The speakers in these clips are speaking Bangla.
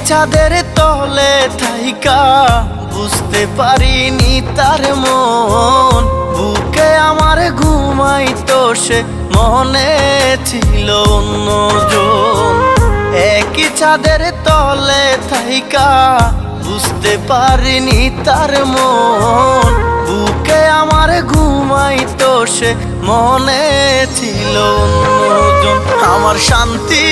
চাঁদের তলে থাইকা বুঝতে পারিনি তার মন। বুকে আমার ঘুমাইতো সে, মনে ছিল অন্যজন। একই চাঁদের তলে থাইকা বুঝতে পারিনি তার মন। বুকে আমার ঘুমাইতো সে, মনে ছিল অন্যজন। আমার শান্তি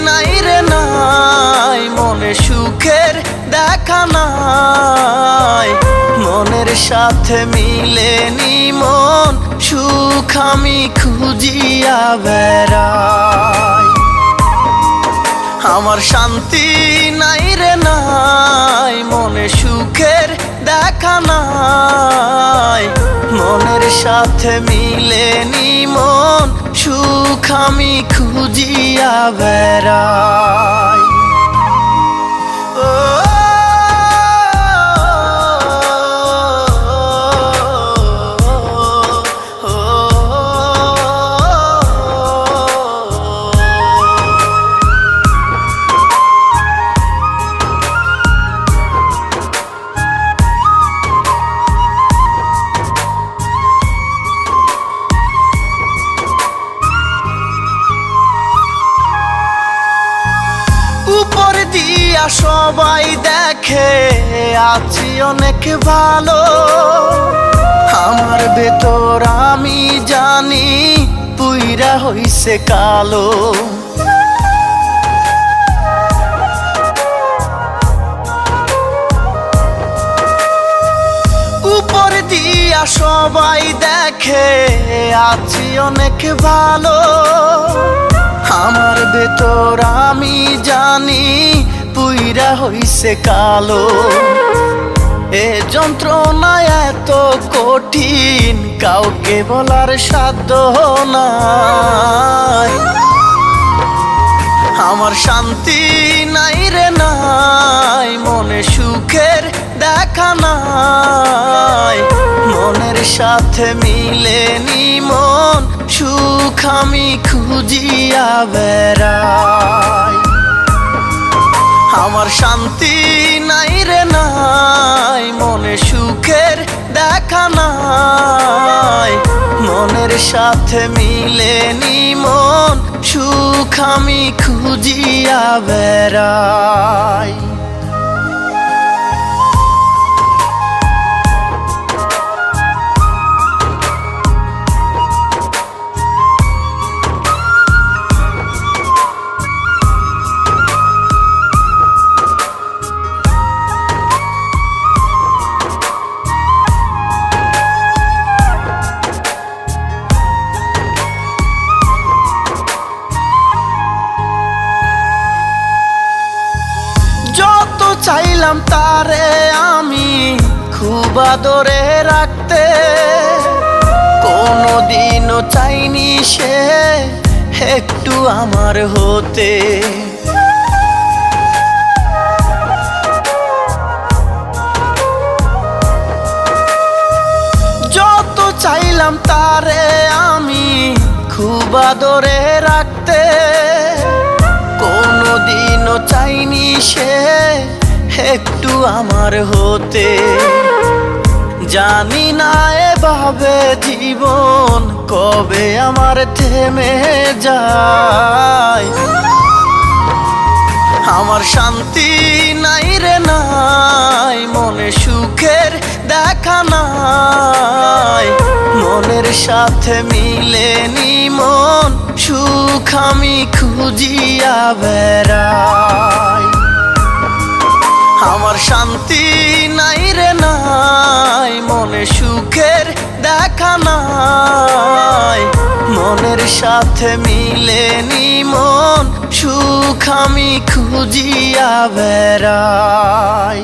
নাই রে নাই, মনে সুখের দেখা নাই। মনের সাথে মিলেনি মন, সুখ আমি খুঁজিয়া বেড়াই। আমার শান্তি নাই রে নাই, মনে সুখের দেখা নাই। মনের সাথে মিলেনি মন, সুখ আমি খুঁজিয়া বেড়াই। উপর দিয়া সবাই দেখে আছি অনেক ভালো, আমার ভেতর আমি জানি পুইরা হইছে কালো। উপর দিয়া সবাই দেখে আছি অনেক ভালো, আমার ভেতর আমি জানি পুইরা হইছে কালো। এ যন্ত্রণা এত কঠিন, কাউকে বলার সাধ্য নাই। আমার শান্তি নাই রে নাই, মনে সুখের দেখা নাই। মনের সাথে মিলেনি মন, সুখ আমি খুঁজিয়া বেড়াই। আমার শান্তি নাই রে নাই, মনে সুখের দেখা নাই। মনের সাথে মিলেনি মন, সুখ আমি খুঁজিয়া বেড়াই। যত চাইলাম তারে আমি খুব আদরে রাখতে, কোনোদিনও চাইনি সে একটু আমার হতে। যত চাইলাম তারে আমি খুব আদরে রাখতে, কোনোদিনও চাইনি সে একটু আমার হতে। জানি না এভাবে জীবন কবে আমার থেমে যায়। আমার শান্তি নাই রে নাই, মনে সুখের দেখা নাই। মনের সাথে মিলেনি মন, সুখ আমি খুঁজিয়া বেড়াই। আমার শান্তি নাই রে নাই, মনে সুখের দেখা নাই। মনের সাথে মিলেনি মন, সুখ আমি খুঁজিয়া বেড়াই।